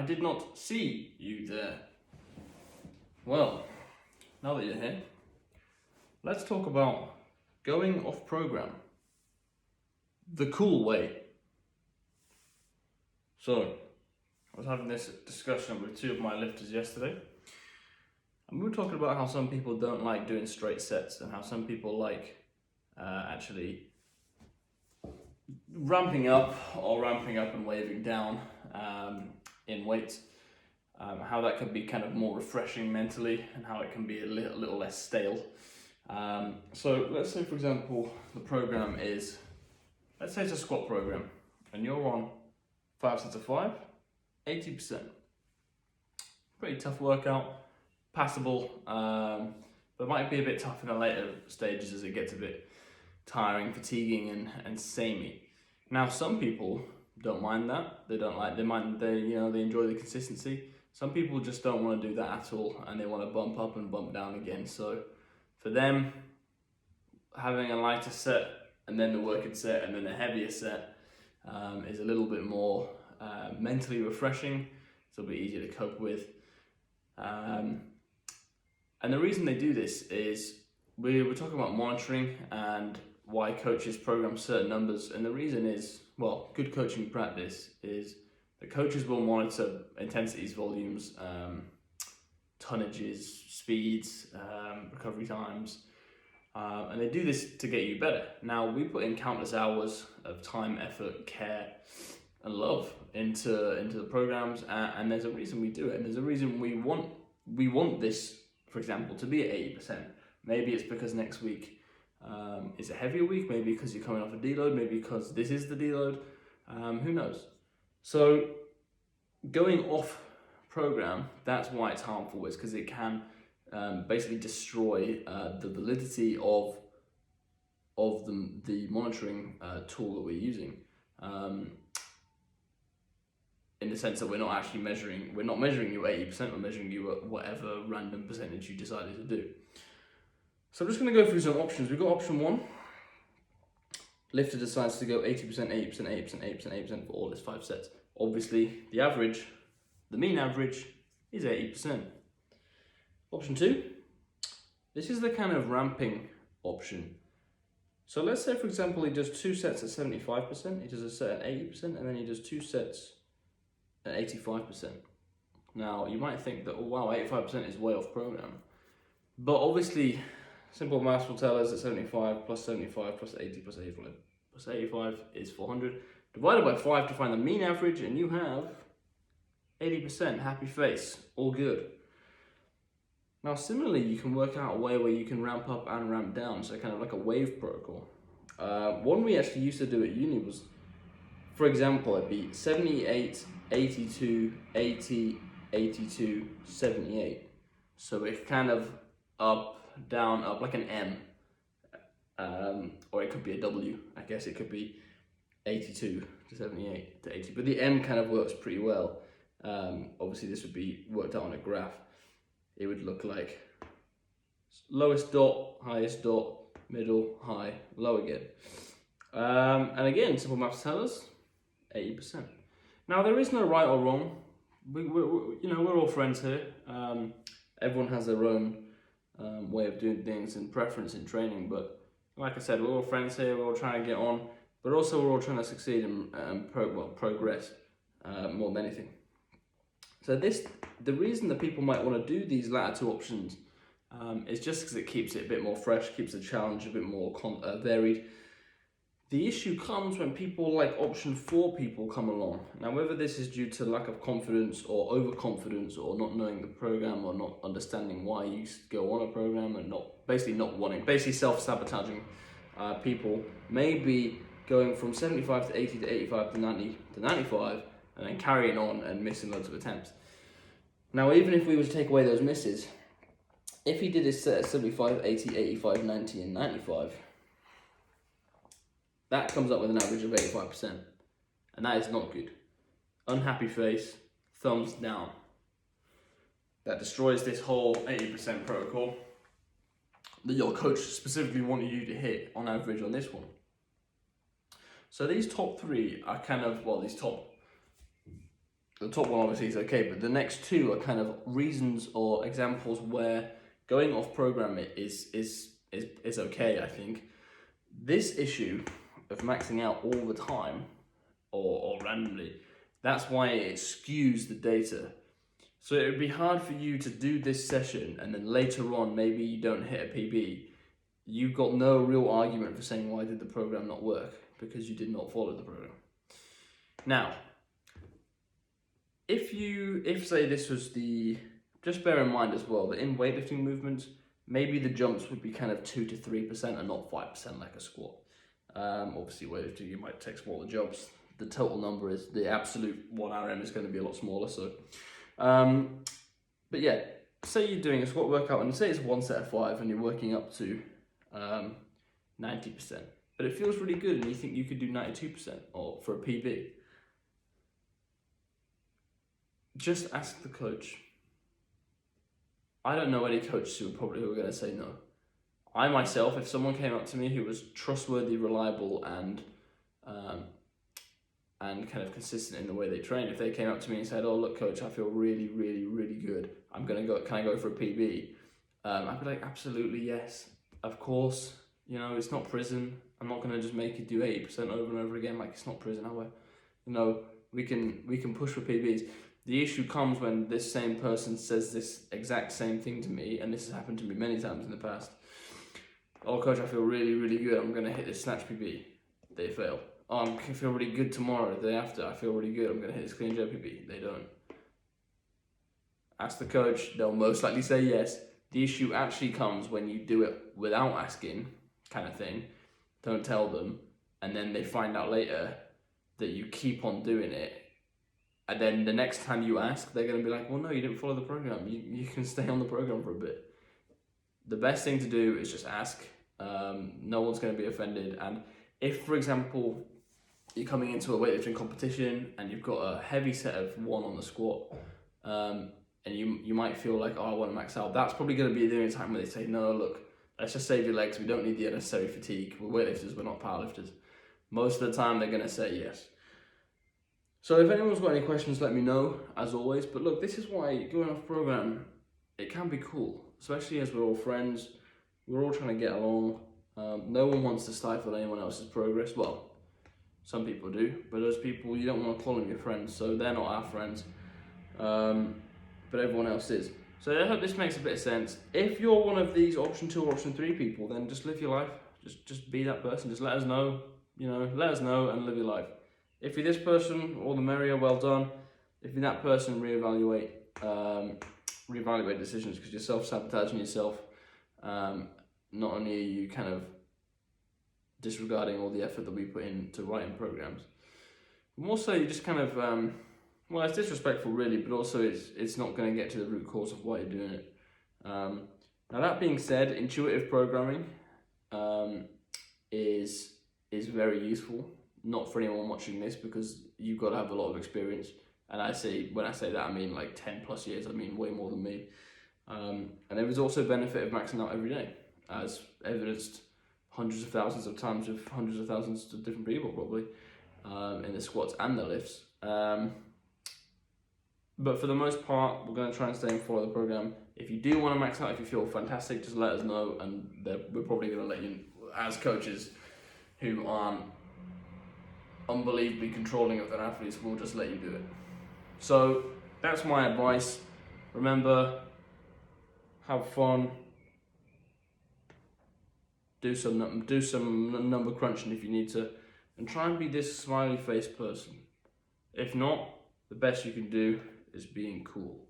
did not see you there. Well, now that you're here, let's talk about going off program the cool way. So, I was having this discussion with two of my lifters yesterday, and we were talking about how some people don't like doing straight sets and how some people like actually ramping up and waving down in weights. How that can be kind of more refreshing mentally and how it can be a little less stale. So let's say, for example, the program is, let's say it's a squat program and you're on 5 sets of 5, 80%. Pretty tough workout, passable, but might be a bit tough in the later stages as it gets a bit tiring, fatiguing and samey. Now some people don't mind that. They enjoy the consistency. Some people just don't want to do that at all and they want to bump up and bump down again. So for them, having a lighter set and then the working set and then a heavier set is a little bit more mentally refreshing. It's a little bit easier to cope with. And the reason they do this is we're talking about monitoring and why coaches program certain numbers. And the reason is, well, good coaching practice is the coaches will monitor intensities, volumes, tonnages, speeds, recovery times, and they do this to get you better. Now, we put in countless hours of time, effort, care, and love into the programs, and there's a reason we do it, and there's a reason we want this, for example, to be at 80%. Maybe it's because next week is a heavier week, maybe because you're coming off a deload, maybe because this is the deload, who knows? So going off program, that's why it's harmful, is because it can basically destroy the validity of the monitoring tool that we're using. In the sense that we're not measuring you at 80%, we're measuring you at whatever random percentage you decided to do. So I'm just going to go through some options. We've got option 1. Lifter decides to go 80%, 80%, 80%, 80%, 80% for all his 5 sets. Obviously, the mean average is 80%. Option 2, this is the kind of ramping option. So let's say, for example, he does 2 sets at 75%, he does a set at 80%, and then he does 2 sets at 85%. Now, you might think that, oh wow, 85% is way off program. But obviously, simple maths will tell us that 75 plus 75 plus 80 plus 85 plus 85 is 400. Divided by 5 to find the mean average, and you have 80%, happy face, all good. Now similarly, you can work out a way where you can ramp up and ramp down, so kind of like a wave protocol. One we actually used to do at uni was, for example, it'd be 78, 82, 80, 82, 78. So it's kind of up, down, up, like an M. Or it could be a W, I guess it could be 82 to 78 to 80, but the M kind of works pretty well. Obviously this would be worked out on a graph. It would look like lowest dot, highest dot, middle, high, low again. And again, simple maths tell us 80%. Now there is no right or wrong. We're all friends here. Everyone has their own way of doing things and preference in training, but like I said, we're all friends here, we're all trying to get on, but also we're all trying to succeed and progress more than anything. So the reason that people might want to do these latter 2 options is just because it keeps it a bit more fresh, keeps the challenge a bit more varied. The issue comes when people like option 4 people come along. Now, whether this is due to lack of confidence or overconfidence or not knowing the program or not understanding why you go on a program and basically self-sabotaging people, maybe going from 75 to 80 to 85 to 90 to 95 and then carrying on and missing loads of attempts. Now, even if we were to take away those misses, if he did his set at 75, 80, 85, 90 and 95, that comes up with an average of 85%, and that is not good. Unhappy face, thumbs down. That destroys this whole 80% protocol that your coach specifically wanted you to hit on average on this one. So these top 3 are kind of, well, these top the top one obviously is okay, but the next two are kind of reasons or examples where going off program is okay, I think. This issue of maxing out all the time or randomly, that's why it skews the data. So it would be hard for you to do this session and then later on maybe you don't hit a PB. You've got no real argument for saying, why did the program not work? Because you did not follow the program. Now, if say this was just bear in mind as well that in weightlifting movements, maybe the jumps would be kind of 2 to 3% and not 5% like a squat. Obviously weightlifting, you might take smaller jumps. The total number is, the absolute 1 RM is going to be a lot smaller. So, but yeah, say you're doing a squat workout and say it's 1 set of 5 and you're working up to 90%, but it feels really good and you think you could do 92% or for a PB. Just ask the coach. I don't know any coaches who are going to say no. I myself, if someone came up to me who was trustworthy, reliable, and kind of consistent in the way they train, if they came up to me and said, "Oh, look, coach, I feel really, really, really good. Can I go for a PB?" I'd be like, "Absolutely, yes, of course. You know, it's not prison. I'm not going to just make you do 80% over and over again. Like, it's not prison, are we? You know, we can push for PBs." The issue comes when this same person says this exact same thing to me, and this has happened to me many times in the past. "Oh, coach, I feel really, really good. I'm going to hit this snatch PB." They fail. "Oh, I feel really good tomorrow, the day after. I feel really good. I'm going to hit this clean jerk PB." They don't. Ask the coach. They'll most likely say yes. The issue actually comes when you do it without asking, kind of thing. Don't tell them. And then they find out later that you keep on doing it. And then the next time you ask, they're going to be like, "Well, no, you didn't follow the program. You can stay on the program for a bit." The best thing to do is just ask. No one's going to be offended. And if, for example, you're coming into a weightlifting competition and you've got a heavy set of 1 on the squat, and you might feel like, "Oh, I want to max out," that's probably going to be the only time where they say, "No, look, let's just save your legs. We don't need the unnecessary fatigue. We're weightlifters, we're not powerlifters." Most of the time, they're going to say yes. So if anyone's got any questions, let me know, as always. But look, this is why going off program, it can be cool, especially as we're all friends. We're all trying to get along. No one wants to stifle anyone else's progress. Well, some people do, but those people, you don't want to call them your friends, so they're not our friends. But everyone else is. So I hope this makes a bit of sense. If you're one of these option 2 or option 3 people, then just live your life. Just be that person. Just let us know. Let us know and live your life. If you're this person, all the merrier, well done. If you're that person, reevaluate decisions, because you're self-sabotaging yourself. Not only are you kind of disregarding all the effort that we put into writing programs, more so you just kind of, well, it's disrespectful really, but also it's not going to get to the root cause of why you're doing it. Now that being said, intuitive programming is very useful. Not for anyone watching this, because you've got to have a lot of experience. And when I say that, I mean like 10 plus years. I mean way more than me. And there is also benefit of maxing out every day, as evidenced hundreds of thousands of times with hundreds of thousands of different people probably, in the squats and the lifts. But for the most part, we're going to try and stay and follow the program. If you do want to max out, if you feel fantastic, just let us know, and we're probably going to let you, as coaches who aren't unbelievably controlling of their athletes, will just let you do it. So that's my advice. Remember, have fun, do some number crunching if you need to, and try and be this smiley face person. If not, the best you can do is being cool.